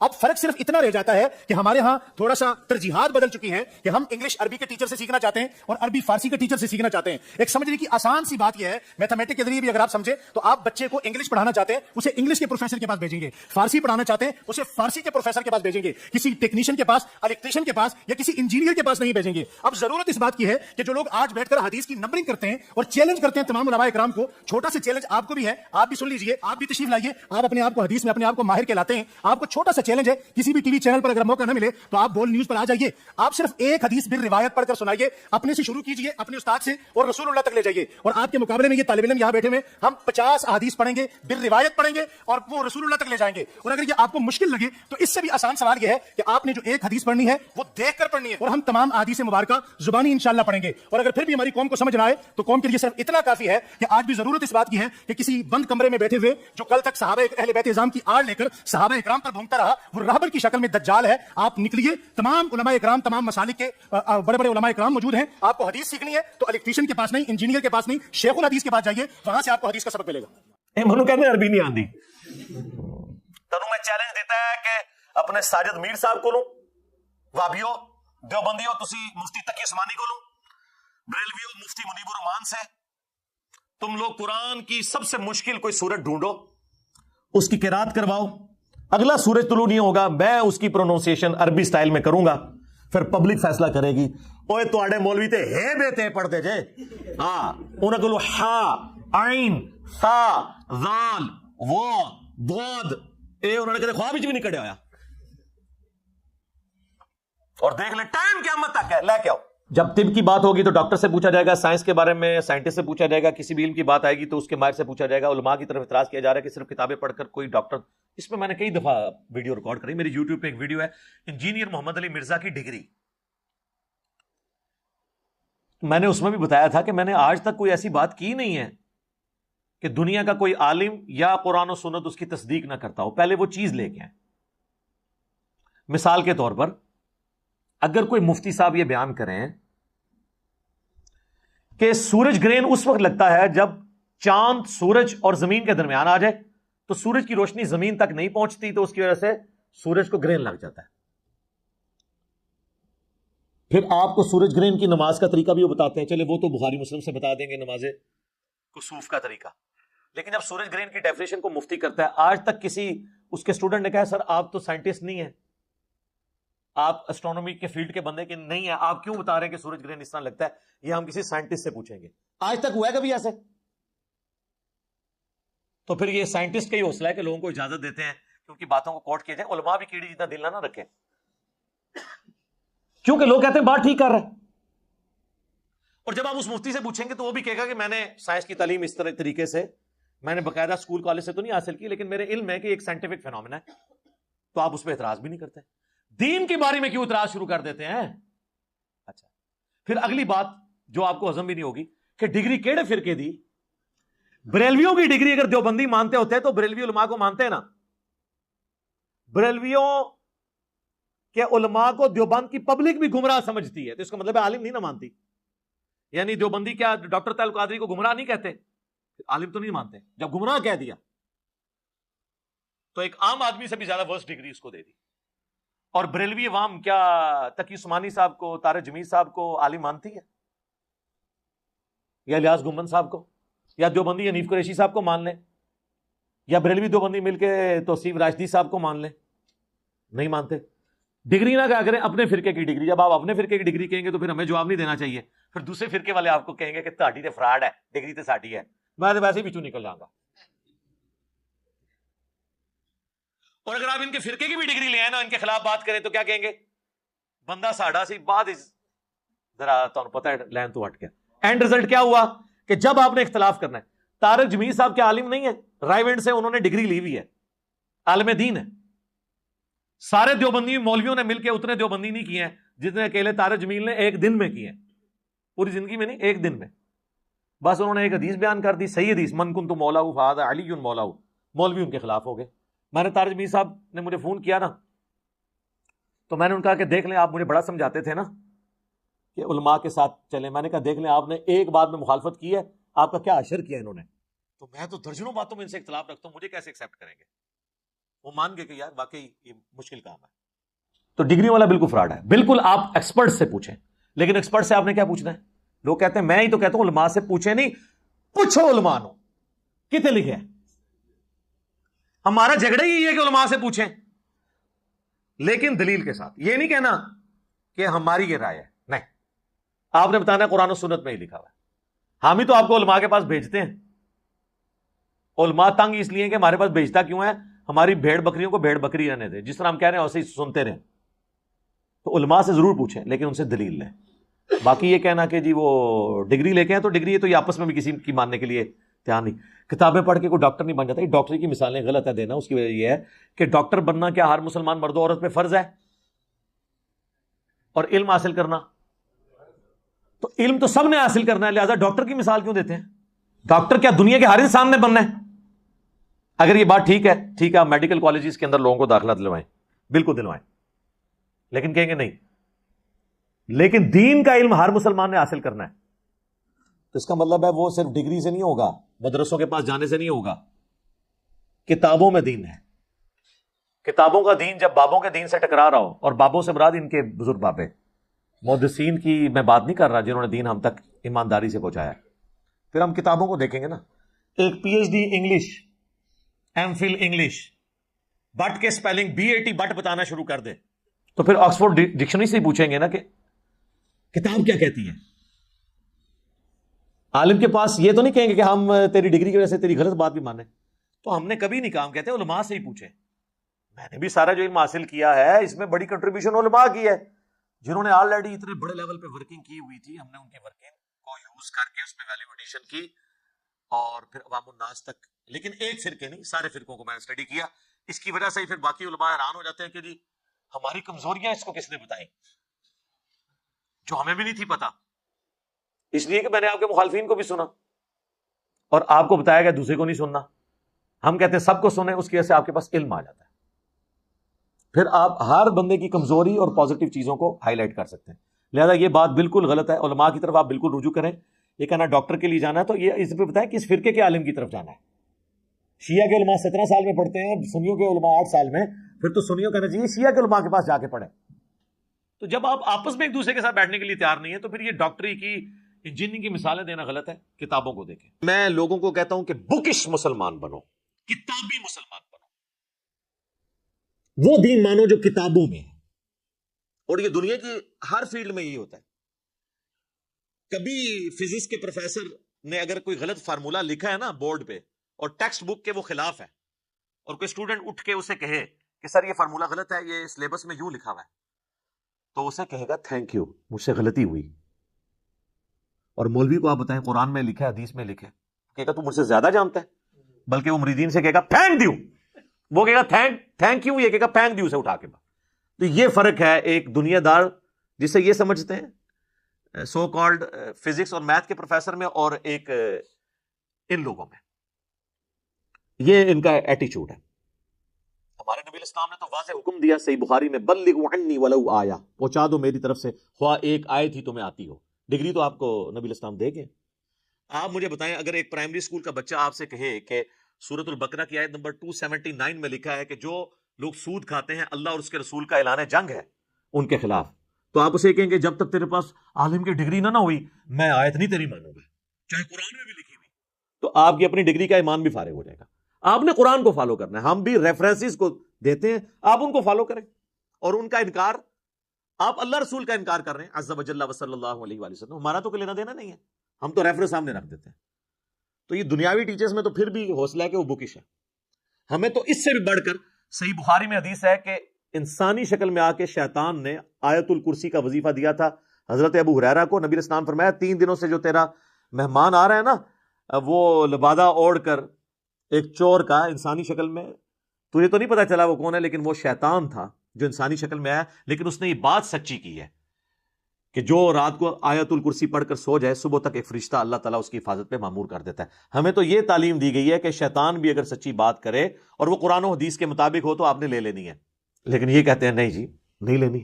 اب فرق صرف اتنا رہ جاتا ہے کہ ہمارے ہاں تھوڑا سا ترجیحات بدل چکی ہیں کہ ہم انگلش عربی کے ٹیچر سے سیکھنا چاہتے ہیں اور عربی فارسی کے ٹیچر سے سیکھنا چاہتے ہیں. ایک سمجھنے کی آسان سی بات یہ ہے, میتھمیٹک کے ذریعے بھی اگر آپ سمجھیں تو آپ بچے کو انگلش پڑھانا چاہتے ہیں اسے انگلش کے پروفیسر کے پاس بھیجیں گے, فارسی پڑھانا چاہتے ہیں اسے فارسی کے پروفیسر کے پاس بھیجیں گے, کسی ٹیکنیشین کے پاس, الیکٹریشین کے پاس یا کسی انجینئر کے پاس نہیں بھیجیں گے. اب ضرورت اس بات کی ہے کہ جو لوگ آج بیٹھ کر حدیث کی نمبرنگ کرتے ہیں اور چیلنج کرتے ہیں تمام علماء کرام کو, چھوٹا سا چیلنج آپ کو بھی ہے, آپ بھی سن لیجئے, آپ بھی تشریف لائیے, آپ اپنے آپ کو حدیث میں اپنے آپ کو ماہر کہلاتے ہیں, آپ کو چھوٹا سا چیلنج ہے, کسی بھی ٹی وی چینل پر اگر موقع نہ ملے تو آپ بول نیوز پر آ جائیے, آپ صرف ایک حدیث بال روایت پڑھ کر سنائیے, اپنے سے شروع کیجئے, اپنے استاد سے اور رسول اللہ تک لے جائیے, اور آپ کے مقابلے میں یہ طالب علم یہاں بیٹھے ہوئے ہم 50 احادیث پڑھیں گے, بال روایت پڑھیں گے اور وہ رسول اللہ تک لے جائیں گے. اور اگر یہ آپ کو مشکل لگے تو اس سے بھی آسان سوال یہ ہے کہ آپ نے جو ایک حدیث پڑھنی ہے وہ دیکھ کر پڑھنی ہے, اور ہم تمام احادیث مبارکہ زبانی انشاءاللہ پڑھیں گے. اور اگر پھر بھی ہماری قوم کو سمجھ نہ آئے تو قوم کے لیے صرف اتنا کافی ہے کہ آج بھی ضرورت اس بات کی ہے کہ کسی بند کمرے میں بیٹھے ہوئے جو کل تک صحابہ اہل بیت اعظام کی آڑ لے کر صحابہ اکرام پر بھونکتا رہا وہ راہبر کی شکل میں دجال ہے. آپ نکلیے, تمام علماء اکرام, تمام مسالک کے بڑے بڑے علماء اکرام موجود ہیں. آپ کو حدیث سیکھنی ہے تو الیکٹریشین کے پاس نہیں, انجینئر کے پاس نہیں, شیخ الحدیث کے پاس جائیے, وہاں سے آپ کو حدیث کا سبق ملے گا. منو کہتے ہیں عربی نہیں آندی, تنوں میں چیلنج دیتا ہے کہ اپنے ساجد میر صاحب کو لوں, وابیو دیوبندیو تسی مفتی تقی عثمانی کو لوں, بریلویو مفتی منیب الرحمان سے, تم لوگ قرآن کی سب سے مشکل کوئی سورت ڈھونڈو, اس کی قرات کرواؤ, اگلا سورج طلوع نہیں ہوگا, میں اس کی پروننسیشن عربی سٹائل میں کروں گا, پھر پبلک فیصلہ کرے گی. اوے تواڈے مولوی تے ہے بیتے پڑھتے جے, ہاں انہاں کولو ہا عین ثا ذال وا ضاد اے انہوں نے کہتے خواب بھی نہیں کڑیا ہویا. اور دیکھ لیں ٹائم قیامت تک ہے, لے کے آؤ. جب طب کی بات ہوگی تو ڈاکٹر سے پوچھا جائے گا, سائنس کے بارے میں سائنٹسٹ سے پوچھا جائے گا, کسی بھی علم کی بات آئے گی تو اس کے ماہر سے پوچھا جائے گا. علماء کی طرف اعتراض کیا جا رہا ہے کہ صرف کتابیں پڑھ کر کوئی ڈاکٹر, اس میں نے کئی دفعہ ویڈیو ریکارڈ کری, میری یوٹیوب پہ ایک ویڈیو ہے انجینئر محمد علی مرزا کی ڈگری, میں نے اس میں بھی بتایا تھا کہ میں نے آج تک کوئی ایسی بات کی نہیں ہے کہ دنیا کا کوئی عالم یا قرآن و سنت اس کی تصدیق نہ کرتا ہو, پہلے وہ چیز لے کے آئیں. مثال کے طور پر اگر کوئی مفتی صاحب یہ بیان کریں کہ سورج گرہن اس وقت لگتا ہے جب چاند سورج اور زمین کے درمیان آ جائے, تو سورج کی روشنی زمین تک نہیں پہنچتی, تو اس کی وجہ سے سورج کو گرہن لگ جاتا ہے. پھر آپ کو سورج گرہن کی نماز کا طریقہ بھی وہ بتاتے ہیں, چلے وہ تو بخاری مسلم سے بتا دیں گے نماز کسوف کا طریقہ, لیکن جب سورج گرہن کی ڈیفینیشن کو مفتی کرتا ہے, آج تک کسی اس کے اسٹوڈنٹ نے کہا سر آپ تو سائنٹسٹ نہیں ہیں, آپ اسٹرونومی کے فیلڈ کے بندے کے نہیں ہیں, آپ کیوں بتا رہے ہیں کہ سورج گرہن اس طرح لگتا ہے, یہ ہم کسی سائنٹسٹ سے پوچھیں گے. آج تک ہوا ہے کبھی ایسے؟ تو پھر یہ سائنٹسٹ کا ہی حوصلہ ہے کہ لوگوں کو اجازت دیتے ہیں کہ ان کی باتوں کو کوٹ کیا جائے. علماء بھی کیڑی جتنا دل نہ رکھیں, کیونکہ لوگ کہتے ہیں بات ٹھیک کر رہے ہیں. اور جب آپ اس مفتی سے پوچھیں گے تو وہ بھی کہے گا کہ میں نے سائنس کی تعلیم اس طریقے سے, میں نے باقاعدہ اسکول کالج سے تو نہیں حاصل کی, لیکن میرے علم ہے کہ ایک سائنٹیفک فینومینا ہے. تو آپ اس پہ اعتراض بھی نہیں کرتے. دین کے بارے میں کیوں اعتراض شروع کر دیتے ہیں؟ اچھا, پھر اگلی بات جو آپ کو ہضم بھی نہیں ہوگی کہ ڈگری کیڑے فرقے دی. بریلویوں کی ڈگری اگر دیوبندی مانتے ہوتے تو بریلوی علماء کو مانتے ہیں نا. بریلویوں کہ علماء کو دیوبند کی پبلک بھی گمراہ سمجھتی ہے, تو اس کا مطلب ہے عالم نہیں نہ مانتی. یعنی دیوبندی کیا ڈاکٹر طاہر القادری کو گمراہ نہیں کہتے؟ عالم تو نہیں مانتے. جب گمراہ کہہ دیا تو ایک عام آدمی سے بھی زیادہ ورسٹ ڈگری اس کو دے دی. اور بریلوی عوام کیا تقی عثمانی صاحب کو, طارق جمیل صاحب کو عالم مانتی ہے, یا الیاس گمن صاحب کو, یا دیوبندی حنیف قریشی صاحب کو مان لیں, یا بریلوی دیوبندی مل کے توصیف راشدی صاحب کو مان لیں؟ نہیں مانتے. ڈگری نہ کہا کریں اپنے فرقے کی ڈگری. جب آپ اپنے فرقے کی ڈگری کہیں گے تو پھر ہمیں جواب نہیں دینا چاہیے. پھر دوسرے فرقے والے آپ کو کہیں گے کہ تہاڈی تے فراڈ ہے, ڈگری تے ساڈی ہے. میں تو ویسے ہی پیچھے نکل جاؤں گا. اور اگر آپ ان کے فرقے کی بھی ڈگری لے آئے نا, ان کے خلاف بات کریں تو کیا کہیں گے؟ بندہ ساڈا سی بعد ذرا تمہیں پتہ ہے لین تو ہٹ گیا. اینڈ رزلٹ کیا ہوا کہ جب آپ نے اختلاف کرنا ہے, طارق جمیل صاحب کے عالم نہیں ہے, رائیونڈ سے انہوں نے ڈگری لی ہوئی ہے, عالم دین ہے. سارے دیوبندی مولویوں نے مل کے اتنے دیوبندی نہیں کیے ہیں جتنے اکیلے طارق جمیل نے ایک دن میں کیے ہیں, پوری زندگی میں نہیں, ایک دن میں. بس انہوں نے ایک حدیث بیان کر دی, صحیح حدیث, من کنت مولاہ فہذا علی مولاہ, مولوی ان کے خلاف ہو گئے. میں نے طارق جمیل صاحب نے مجھے فون کیا نا, تو میں نے ان کا کہ دیکھ لیں آپ مجھے بڑا سمجھاتے تھے نا کہ علماء کے ساتھ چلیں. میں نے کہا دیکھ لیں آپ نے ایک بات میں مخالفت کی ہے, آپ کا کیا اشر کیا انہوں نے, تو میں تو درجنوں باتوں میں ان سے اختلاف رکھتا ہوں, مجھے کیسے ایکسیپٹ کریں گے؟ وہ مان گئے کہ یار واقعی یہ مشکل کام ہے. تو ڈگری والا بالکل فراڈ ہے. بالکل آپ ایکسپرٹ سے پوچھیں, لیکن ایکسپرٹ سے آپ نے کیا پوچھنا ہے؟ لوگ کہتے ہیں, میں ہی تو کہتا ہوں علماء سے پوچھیں نہیں, پوچھو علماء نو کتنے لکھے ہیں. ہمارا جھگڑا ہی ہے کہ علماء سے پوچھیں, لیکن دلیل کے ساتھ. یہ نہیں کہنا کہ ہماری یہ رائے ہے, نہیں, آپ نے بتانا قرآن و سنت میں ہی لکھا ہوا ہے. ہم ہی تو آپ کو علماء کے پاس بھیجتے ہیں. علماء تنگ اس لیے کہ ہمارے پاس بھیجتا کیوں ہے؟ ہماری بھیڑ بکریوں کو بھیڑ بکری رہنے دے, جس طرح ہم کہہ رہے ہیں ویسے ہی سنتے رہیں. تو علماء سے ضرور پوچھیں, لیکن ان سے دلیل لیں. باقی یہ کہنا کہ جی وہ ڈگری لے کے ہیں تو ڈگری ہے, تو یہ آپس میں بھی کسی کی ماننے کے لیے تیار نہیں. کتابیں پڑھ کے کوئی ڈاکٹر نہیں بن جاتا. یہ ڈاکٹری کی مثالیں غلط ہے دینا. اس کی وجہ یہ ہے کہ ڈاکٹر بننا کیا ہر مسلمان مرد و عورت پہ فرض ہے؟ اور علم حاصل کرنا تو علم تو سب نے حاصل کرنا ہے, لہذا ڈاکٹر کی مثال کیوں دیتے ہیں؟ ڈاکٹر کیا دنیا کے ہر انسان نے بننا ہے؟ اگر یہ بات ٹھیک ہے, ٹھیک ہے, آپ میڈیکل کالجز کے اندر لوگوں کو داخلہ دلوائیں, بالکل دلوائیں, لیکن کہیں گے نہیں, لیکن دین کا علم ہر مسلمان نے حاصل کرنا ہے. تو اس کا مطلب ہے وہ صرف ڈگری سے نہیں ہوگا, مدرسوں کے پاس جانے سے نہیں ہوگا, کتابوں میں دین ہے. کتابوں کا دین جب بابوں کے دین سے ٹکرا رہا ہو, اور بابوں سے مراد ان کے بزرگ بابے, محدثین کی میں بات نہیں کر رہا جنہوں نے دین ہم تک ایمانداری سے پہنچایا. پھر ہم کتابوں کو دیکھیں گے نا. ایک P H D English, M Phil English, but کے سپیلنگ BAT بٹ بتانا شروع کر دے, تو پھر آکسفورڈ ڈکشنری سے ہی پوچھیں گے نا کہ کتاب کیا کہتی ہے. عالم کے پاس یہ تو نہیں کہیں گے کہ ہم تیری ڈگری کی وجہ سے تیری غلط بات بھی مانیں. تو ہم نے کبھی نہیں کام, کہتے علماء سے ہی پوچھیں. میں نے بھی سارا جو علم حاصل کیا ہے اس میں بڑی کنٹریبیوشن علماء کی ہے, جنہوں نے آلریڈی اتنے بڑے لیول پہ ورکنگ کی ہوئی تھی. ہم نے ان کی ورکنگ کو یوز کر کے اس میں ویلیو ایڈیشن کی, اور پھر عوام الناس تک. لیکن ایک فرقے نہیں, سارے فرقوں کو میں نے اسٹڈی کیا. اس کی وجہ سے ہی پھر باقی علماء حیران ہو جاتے ہیں کہ جی ہماری کمزوریاں اس کو کس نے بتائیں, جو ہمیں بھی نہیں تھی پتا. اس لیے کہ میں نے آپ کے مخالفین کو بھی سنا, اور آپ کو بتایا گیا دوسرے کو نہیں سننا. ہم کہتے ہیں سب کو سنیں, اس کی وجہ سے آپ کے پاس علم آ جاتا ہے. پھر آپ ہر بندے کی کمزوری اور پازیٹیو چیزوں کو ہائی لائٹ کر سکتے ہیں. لہذا یہ بات بالکل غلط ہے. علماء کی طرف آپ بالکل رجوع کریں. یہ کہنا ڈاکٹر کے لیے جانا ہے, تو یہ اس پہ بتائیں کس فرقے کے عالم کی طرف جانا ہے. شیعہ کے علماء 17 سال میں پڑھتے ہیں, سنیوں کے علماء 8 سال میں. پھر تو سنیوں کہنا چاہیے شیعہ کے علماء کے پاس جا کے پڑھیں. تو جب آپ آپس میں ایک دوسرے کے ساتھ بیٹھنے کے لیے تیار نہیں ہے, تو پھر یہ ڈاکٹری کی انجینئرنگ کی مثالیں دینا غلط ہے. کتابوں کو دیکھیں. میں لوگوں کو کہتا ہوں کہ بکش مسلمان بنو, کتابی مسلمان بنو. وہ دین مانو جو کتابوں میں ہے. اور یہ دنیا کی ہر فیلڈ میں یہی ہوتا ہے. کبھی فزکس کے پروفیسر نے اگر کوئی غلط فارمولا لکھا ہے نا بورڈ پہ, اور ٹیکسٹ بک کے وہ خلاف ہے, اور کوئی اسٹوڈنٹ اٹھ کے اسے کہے کہ سر یہ فارمولا غلط ہے, یہ سلیبس میں یوں لکھا ہوا ہے, تو اسے کہے گا تھینک یو, مجھ سے غلطی ہوئی. اور مولوی کو آپ بتائیں قرآن میں لکھا ہے, حدیث میں لکھا ہے, کہے گا تو مجھ سے زیادہ جانتا ہے. بلکہ وہ مریدین سے کہے گا تھینک یو, وہ کہے گا تھینک یو, یہ کہے گا پھینک دیو سے اٹھا کے. تو یہ فرق ہے ایک دنیا دار جسے یہ سمجھتے ہیں سو کالڈ فزکس اور میتھ کے پروفیسر میں, اور ایک ان لوگوں میں. یہ ان کا ایٹیچیوڈ ہے. ہمارے نبی الاسلام نے تو واضح حکم دیا صحیح بخاری میں, بلغوا عنی ولو آیا, پہنچا دو میری طرف سے خواہ ایک آیت ہی تمہیں آتی ہو. ڈگری تو آپ کو نبی الاسلام دے گے. آپ مجھے بتائیں, اگر ایک پرائمری اسکول کا بچہ آپ سے کہے کہ سورۃ البقرہ کی آیت نمبر 279 میں لکھا ہے کہ جو لوگ سود کھاتے ہیں اللہ اور اس کے رسول کا اعلان جنگ ہے ان کے خلاف, تو آپ اسے کہیں گے جب تک تیرے پاس عالم کی ڈگری نہ ہوئی میں آیت نہیں تیری مانوں گا, چاہے قرآن میں بھی لکھی ہوئی. تو آپ کی اپنی ڈگری کا ایمان بھی فارغ ہو جائے گا. آپ نے قرآن کو فالو کرنا ہے. ہم بھی ریفرنسز کو دیتے ہیں, آپ ان کو فالو کریں. اور ان کا انکار, آپ اللہ رسول کا انکار کر رہے ہیں عز وجل و صلی اللہ علیہ وآلہ وسلم, ہمارا تو کوئی لینا دینا نہیں ہے, ہم تو ریفرنس سامنے رکھ دیتے ہیں. تو یہ دنیاوی ٹیچرز میں تو پھر بھی حوصلہ ہے کہ وہ بکش ہے. ہمیں تو اس سے بھی بڑھ کر صحیح بخاری میں حدیث ہے کہ انسانی شکل میں آ کے شیطان نے آیت الکرسی کا وظیفہ دیا تھا حضرت ابو ہریرہ کو. نبی اسلام فرمایا 3 دنوں سے جو تیرا مہمان آ رہا ہے نا, وہ لبادہ اوڑھ کر ایک چور کا انسانی شکل میں, تجھے تو نہیں پتا چلا وہ کون ہے, لیکن وہ شیطان تھا جو انسانی شکل میں آیا. لیکن اس نے یہ بات سچی کی ہے کہ جو رات کو آیت الکرسی پڑھ کر سو جائے, صبح تک ایک فرشتہ اللہ تعالیٰ اس کی حفاظت پہ مامور کر دیتا ہے. ہمیں تو یہ تعلیم دی گئی ہے کہ شیطان بھی اگر سچی بات کرے اور وہ قرآن و حدیث کے مطابق ہو تو آپ نے لے لینی ہے. لیکن یہ کہتے ہیں نہیں جی نہیں لینی,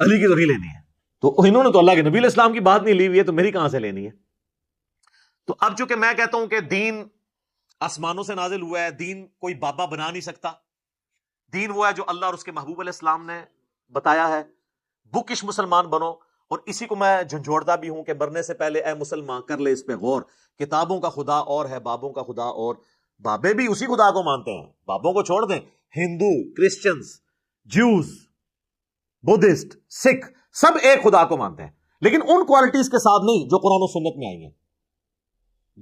علی کی تو نہیں لینی ہے. تو انہوں نے تو اللہ کے نبی علیہ السلام کی بات نہیں لی ہوئی ہے, تو میری کہاں سے لینی ہے. تو اب چونکہ میں کہتا ہوں کہ دین آسمانوں سے نازل ہوا ہے, دین کوئی بابا بنا نہیں سکتا, دین وہ ہے جو اللہ اور اس کے محبوب علیہ السلام نے بتایا ہے. بکش مسلمان بنو. اور اسی کو میں جھنجھوڑتا بھی ہوں کہ مرنے سے پہلے اے مسلمان کر لے اس پہ غور. کتابوں کا خدا اور ہے، بابوں کا خدا اور. بابے بھی اسی خدا کو مانتے ہیں، بابوں کو چھوڑ دیں. ہندو، کرسچنز، جیوز، بدھسٹ، سکھ سب ایک خدا کو مانتے ہیں، لیکن ان کوالٹیز کے ساتھ نہیں جو قرآن و سنت میں آئی ہیں.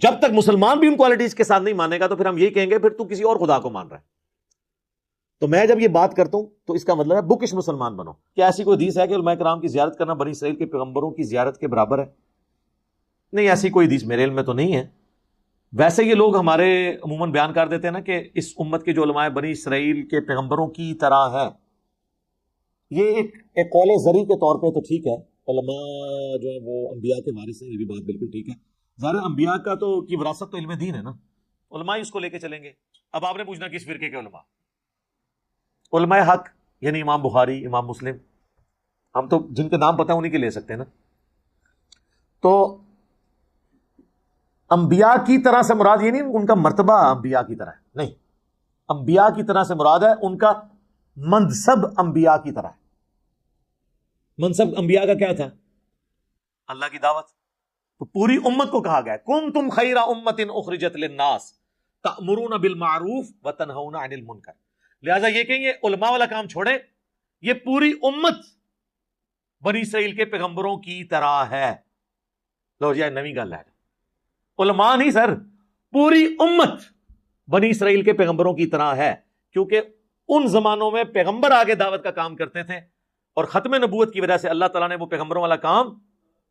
جب تک مسلمان بھی ان کوالٹیز کے ساتھ نہیں مانے گا تو پھر ہم یہ کہیں گے پھر تو کسی اور خدا کو مان رہا ہے. تو میں جب یہ بات کرتا ہوں تو اس کا مطلب ہے بکش مسلمان بنو. کیا ایسی کوئی حدیث ہے کہ علماء کرام کی زیارت کرنا بنی اسرائیل کے پیغمبروں کی زیارت کے برابر ہے؟ نہیں، ایسی کوئی حدیث میرے علم میں تو نہیں ہے. ویسے یہ لوگ ہمارے عموماً بیان کر دیتے ہیں نا کہ اس امت کے جو علماء بنی اسرائیل کے پیغمبروں کی طرح ہے. یہ ایک قول زری کے طور پہ تو ٹھیک ہے، علماء جو ہے وہ انبیاء کے وارث ہیں، یہ بھی بات بالکل ٹھیک ہے. ظاہر انبیاء کا تو کی وراثت تو علم دین ہے نا، علماء اس کو لے کے چلیں گے. اب آپ نے پوچھنا کس فرقے کے علماء؟ علماء حق یعنی امام بخاری، امام مسلم، ہم تو جن کے نام پتہ انہی کے لے سکتے ہیں نا. تو انبیاء کی طرح سے مراد یہ نہیں ان کا مرتبہ انبیاء کی طرح ہے، نہیں، انبیاء کی طرح سے مراد ہے ان کا منصب انبیاء کی طرح ہے. منصب انبیاء کا کیا تھا؟ اللہ کی دعوت. تو پوری امت کو کہا گیا کنتم خیر امت اخرجت للناس تأمرون بالمعروف وتنہون عن المنکر. لہذا یہ کہ یہ علماء والا کام چھوڑے، یہ پوری امت بنی اسرائیل کے پیغمبروں کی طرح ہے. لو جی نویں گل ہے، علماء نہیں سر، پوری امت بنی اسرائیل کے پیغمبروں کی طرح ہے. کیونکہ ان زمانوں میں پیغمبر آگے دعوت کا کام کرتے تھے اور ختم نبوت کی وجہ سے اللہ تعالیٰ نے وہ پیغمبروں والا کام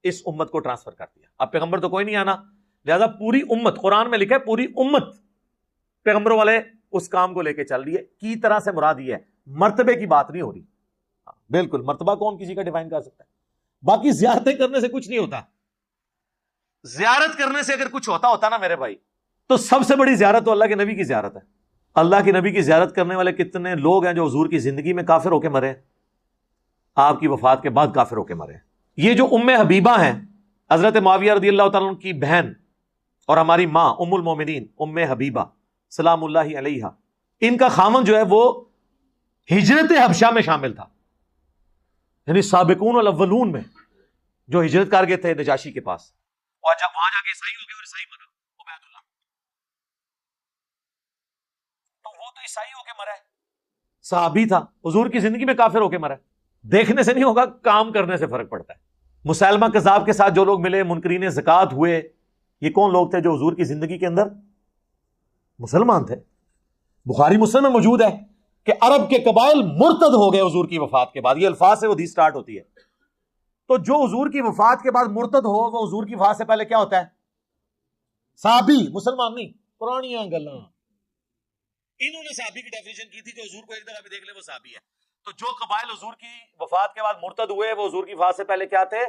اس امت کو ٹرانسفر کر دیا. اب پیغمبر تو کوئی نہیں آنا، لہذا پوری امت، قرآن میں لکھا ہے پوری امت پیغمبروں والے اس کام کو لے کے چل رہی ہے. کی طرح سے مراد یہ ہے، مرتبے کی بات نہیں ہو رہی. بالکل مرتبہ کون کسی کا ڈیفائن کر سکتا ہے؟ باقی زیارتیں کرنے سے کچھ نہیں ہوتا. زیارت کرنے سے اگر کچھ ہوتا نا میرے بھائی، تو سب سے بڑی زیارت تو اللہ کے نبی کی زیارت ہے. اللہ کے نبی کی زیارت کرنے والے کتنے لوگ ہیں جو حضور کی زندگی میں کافر ہو کے مرے، آپ کی وفات کے بعد کافر ہو کے مرے. یہ جو ام حبیبہ ہیں، حضرت معاویہ رضی اللہ تعالیٰ عنہ کی بہن اور ہماری ماں ام المومنین ام حبیبہ سلام اللہ علیہا، ان کا خامن جو ہے وہ ہجرت حبشہ میں شامل تھا، یعنی سابقون الاولون میں جو ہجرت کر گئے تھے نجاشی کے پاس، اور جب وہاں جا کے عیسائی ہو گئے اور عیسائی مرا عبید اللہ، تو وہ تو عیسائی ہو کے مرا ہے، صحابی تھا، حضور کی زندگی میں کافر ہو کے مرا ہے. دیکھنے سے نہیں ہوگا، کام کرنے سے فرق پڑتا ہے. مسیلمہ کذاب کے ساتھ جو لوگ ملے، منکرین زکات ہوئے، یہ کون لوگ تھے جو حضور کی زندگی کے اندر مسلمان تھے. بخاری مسلم میں موجود ہے کہ عرب کے قبائل مرتد ہو گئے حضور کی وفات کے بعد. یہ الفاظ سے وہ حدیث سٹارٹ ہوتی ہے. تو جو حضور کی وفات کے بعد مرتد ہو، وہ حضور کی وفات سے پہلے کیا ہوتا ہے؟ صحابی، مسلمان نہیں. پرانیاں گلاں انہوں نے صحابی کی ڈیفینیشن کی تھی، جو حضور کو ایک دفعہ بھی دیکھ لے وہ صحابی ہے. تو جو قبائل حضور کی وفات کے بعد مرتد ہوئے، وہ حضور کی وفات سے پہلے کیا تھے؟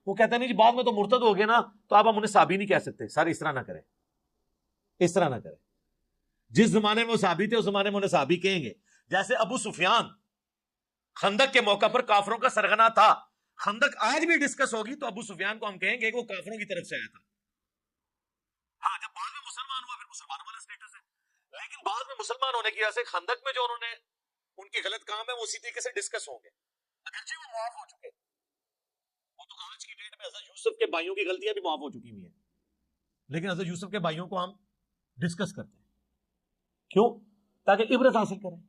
وہ کہتے ہیں نہیں جی بعد میں تو مرتد ہو گئے نا، تو آپ ہم انہیں صحابی نہیں کہہ سکتے. سر اس طرح نہ کریں، اس طرح نہ کریں. جس زمانے میں وہ صحابی تھے اس زمانے میں انہیں صحابی کہیں گے. جیسے ابو سفیان خندق کے موقع پر کافروں کا سرغنہ تھا. خندق آج بھی ڈسکس ہوگی تو ابو سفیان کو ہم کہیں گے کہ وہ کافروں کی طرف سے آیا تھا. ہاں جب بعد میں مسلمان ہوا پھر مسلمانوں والا اسٹیٹس ہے، لیکن بعد میں مسلمان ہونے کی وجہ سے خندق میں جو انہوں نے ان کے غلط کام ہے وہ اسی طریقے سے ڈسکس ہوں گے، اگرچہ وہ معاف ہو چکے. وہ تو آج کی ڈیٹ میں حضرت یوسف کے بھائیوں کی غلطیاں بھی معاف ہو چکی ہوئی ہیں، لیکن حضرت یوسف کے بھائیوں کو ہم ڈسکس کرتے ہیں. کیوں؟ تاکہ عبرت حاصل کریں.